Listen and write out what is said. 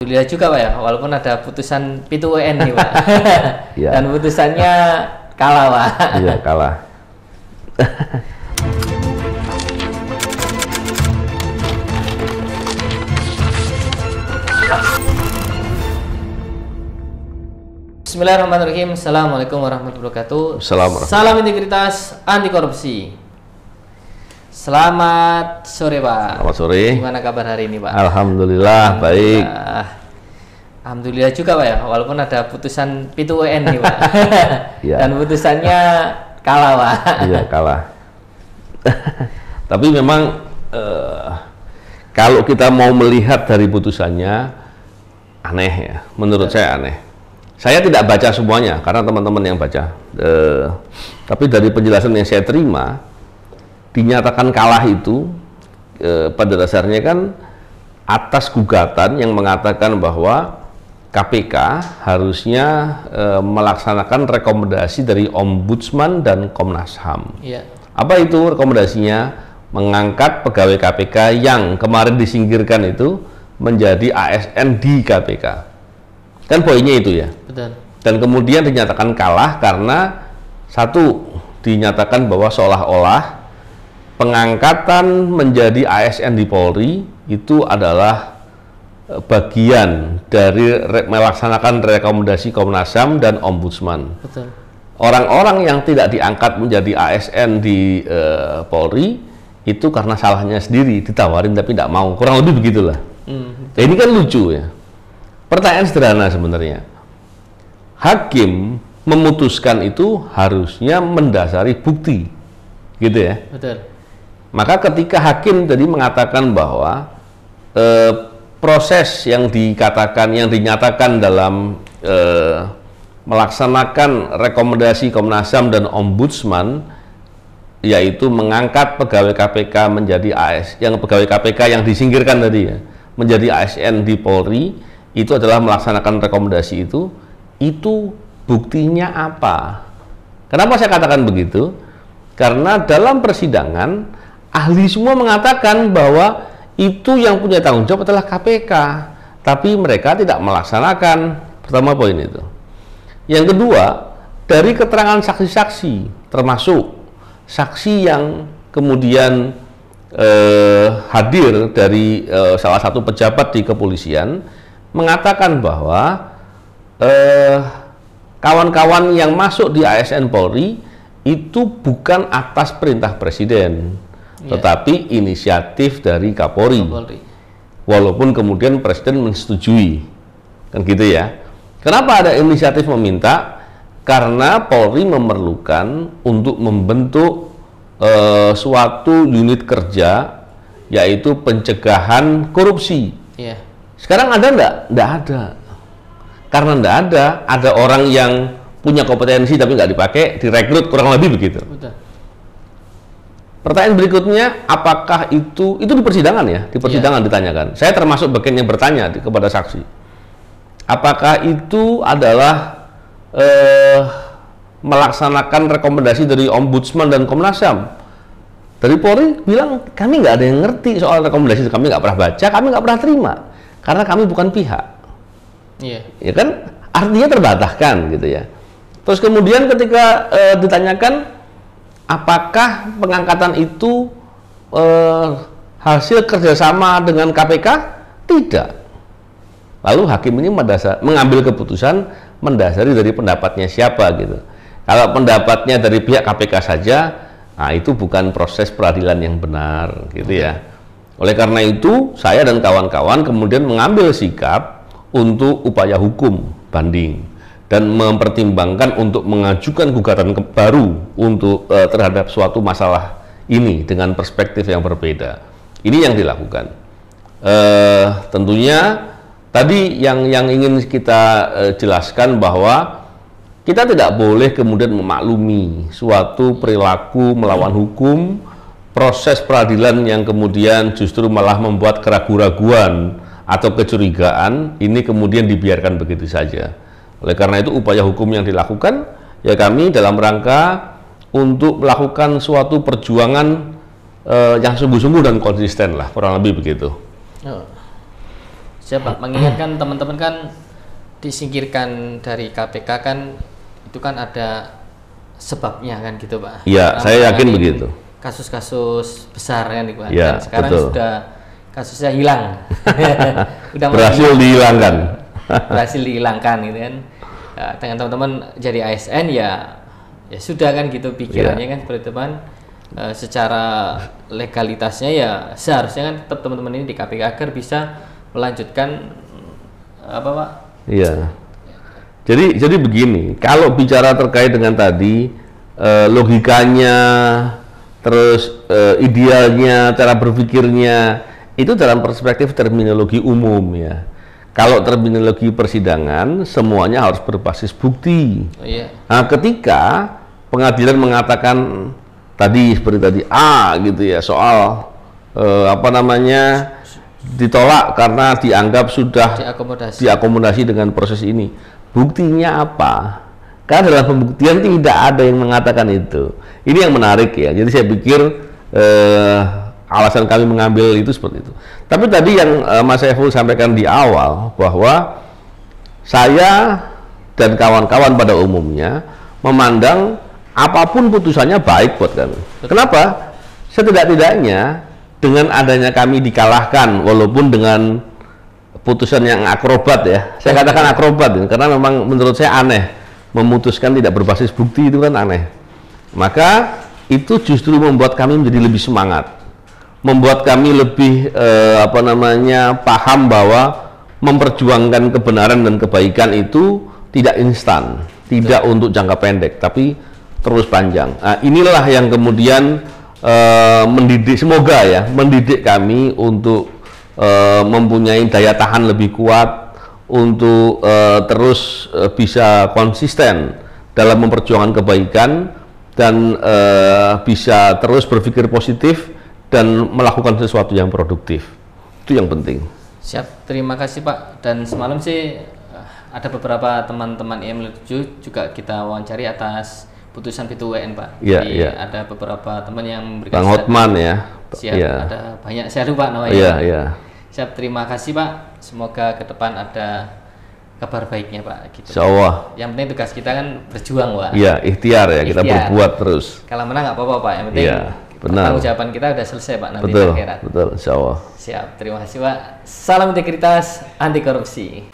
Alhamdulillah juga Pak ya, walaupun ada putusan Pitu UN nih Pak. Ya. Dan putusannya kalah Pak. Iya, kalah. Bismillahirrahmanirrahim. Assalamualaikum warahmatullahi wabarakatuh. Assalamualaikum. Salam integritas anti korupsi. Selamat sore Pak. Selamat sore. Gimana kabar hari ini Pak? Alhamdulillah, baik. Alhamdulillah juga Pak ya, walaupun ada putusan Pitu UN nih Pak. Ya. Dan putusannya kalah Pak. Iya, kalah. Tapi memang kalau kita mau melihat dari putusannya aneh ya, menurut saya aneh. Saya tidak baca semuanya karena teman-teman yang baca. Tapi dari penjelasan yang saya terima, dinyatakan kalah itu pada dasarnya kan atas gugatan yang mengatakan bahwa KPK harusnya melaksanakan rekomendasi dari Ombudsman dan Komnas HAM. Iya. Apa itu rekomendasinya? Mengangkat pegawai KPK yang kemarin disingkirkan itu menjadi ASN di KPK. Kan poinnya itu ya. Betul. Dan kemudian dinyatakan kalah karena satu, dinyatakan bahwa seolah-olah pengangkatan menjadi ASN di Polri itu adalah bagian dari melaksanakan rekomendasi Komnas HAM dan Ombudsman. Betul. Orang-orang yang tidak diangkat menjadi ASN di Polri itu karena salahnya sendiri, ditawarin tapi tidak mau, kurang lebih begitulah. Nah, ini kan lucu ya. Pertanyaan sederhana sebenarnya. Hakim memutuskan itu harusnya mendasari bukti, gitu ya. Betul. Maka ketika hakim tadi mengatakan bahwa proses yang dinyatakan dalam melaksanakan rekomendasi Komnas HAM dan Ombudsman, yaitu mengangkat pegawai KPK menjadi pegawai KPK yang disingkirkan tadi ya, menjadi ASN di Polri, itu adalah melaksanakan rekomendasi itu buktinya apa? Kenapa saya katakan begitu? Karena dalam persidangan ahli semua mengatakan bahwa itu yang punya tanggung jawab adalah KPK, tapi mereka tidak melaksanakan. Pertama poin itu. Yang kedua, dari keterangan saksi-saksi, termasuk saksi yang kemudian hadir dari salah satu pejabat di kepolisian, mengatakan bahwa kawan-kawan yang masuk di ASN Polri itu bukan atas perintah Presiden, tetapi inisiatif dari Kapolri. Walaupun kemudian Presiden menyetujui, kan gitu ya. Kenapa ada inisiatif meminta? Karena Polri memerlukan untuk membentuk suatu unit kerja, yaitu pencegahan korupsi. Iya. Sekarang ada enggak? Enggak ada. Karena enggak ada orang yang punya kompetensi tapi nggak dipakai, direkrut, kurang lebih begitu. Betul. Pertanyaan berikutnya, apakah itu di persidangan ya? Di persidangan ditanyakan. Saya termasuk bagian yang bertanya kepada saksi. Apakah itu adalah melaksanakan rekomendasi dari Ombudsman dan Komnas HAM? Dari Polri bilang, kami nggak ada yang ngerti soal rekomendasi itu, kami nggak pernah baca, kami nggak pernah terima, karena kami bukan pihak. Iya. Ya kan, artinya terbataskan gitu ya. Terus kemudian ketika ditanyakan, apakah pengangkatan itu hasil kerjasama dengan KPK? Tidak. Lalu hakim ini mengambil keputusan mendasari dari pendapatnya siapa gitu. Kalau pendapatnya dari pihak KPK saja, nah itu bukan proses peradilan yang benar gitu ya. Oleh karena itu, saya dan kawan-kawan kemudian mengambil sikap untuk upaya hukum banding dan mempertimbangkan untuk mengajukan gugatan baru untuk terhadap suatu masalah ini dengan perspektif yang berbeda. Ini yang dilakukan. Tentunya tadi yang ingin kita jelaskan bahwa kita tidak boleh kemudian memaklumi suatu perilaku melawan hukum, proses peradilan yang kemudian justru malah membuat keraguan-raguan atau kecurigaan ini kemudian dibiarkan begitu saja. Oleh karena itu upaya hukum yang dilakukan ya kami dalam rangka untuk melakukan suatu perjuangan yang sungguh-sungguh dan konsisten lah, kurang lebih begitu. Siapa mengingatkan teman-teman kan disingkirkan dari KPK kan itu kan ada sebabnya kan gitu Pak. Iya, saya yakin begitu. Kasus-kasus besar kan Pak. Ya, Dan sekarang betul. sudah kasusnya hilang. Udah Berhasil dihilangkan. Berhasil dihilangkan gitu kan. Ya, dengan teman-teman jadi ASN ya sudah kan gitu pikirannya kan seperti itu kan. Secara legalitasnya ya seharusnya kan tetap teman-teman ini di KPK agar bisa melanjutkan apa Pak? Iya. Jadi begini, kalau bicara terkait dengan tadi logikanya, terus idealnya, cara berpikirnya itu dalam perspektif terminologi umum ya. Kalau terminologi persidangan semuanya harus berbasis bukti. Oh, iya. Nah, ketika pengadilan mengatakan tadi seperti tadi A gitu ya soal apa namanya ditolak karena dianggap sudah diakomodasi dengan proses ini. Buktinya apa? Karena dalam pembuktian tidak ada yang mengatakan itu. Ini yang menarik ya. Jadi saya pikir alasan kami mengambil itu seperti itu. Tapi tadi yang Mas Saiful sampaikan di awal bahwa saya dan kawan-kawan pada umumnya memandang apapun putusannya baik buat kami. Kenapa? Setidak-tidaknya dengan adanya kami dikalahkan walaupun dengan putusan yang akrobat ya. Saya katakan akrobat ya, karena memang menurut saya aneh memutuskan tidak berbasis bukti itu kan aneh. Maka itu justru membuat kami menjadi lebih semangat. Membuat kami lebih apa namanya paham bahwa memperjuangkan kebenaran dan kebaikan itu tidak instan, tidak untuk jangka pendek, tapi terus panjang. Nah, inilah yang kemudian mendidik, semoga ya, mendidik kami untuk mempunyai daya tahan lebih kuat, untuk terus bisa konsisten dalam memperjuangkan kebaikan dan bisa terus berpikir positif dan melakukan sesuatu yang produktif. Itu yang penting. Siap, terima kasih Pak. Dan semalam sih ada beberapa teman-teman IM7 juga kita wawancari atas putusan P2WN Pak. Iya, Jadi iya. ada beberapa teman yang memberikan Bang Hotman ya. Siap, Iya. ada banyak, saya lupa namanya. Iya, iya. Siap, terima kasih Pak. Semoga ke depan ada kabar baiknya Pak. Gitu. Insyaallah. Yang penting tugas kita kan berjuang Pak. Iya, ikhtiar ya, kita Ikhtiar. berbuat terus. Kalau menang nggak apa-apa Pak. Yang penting Iya, benar. tanggung jawaban kita udah selesai Pak nanti Betul, di akhirat. betul, insyaallah. Siap, terima kasih Pak. Salam integritas, anti korupsi.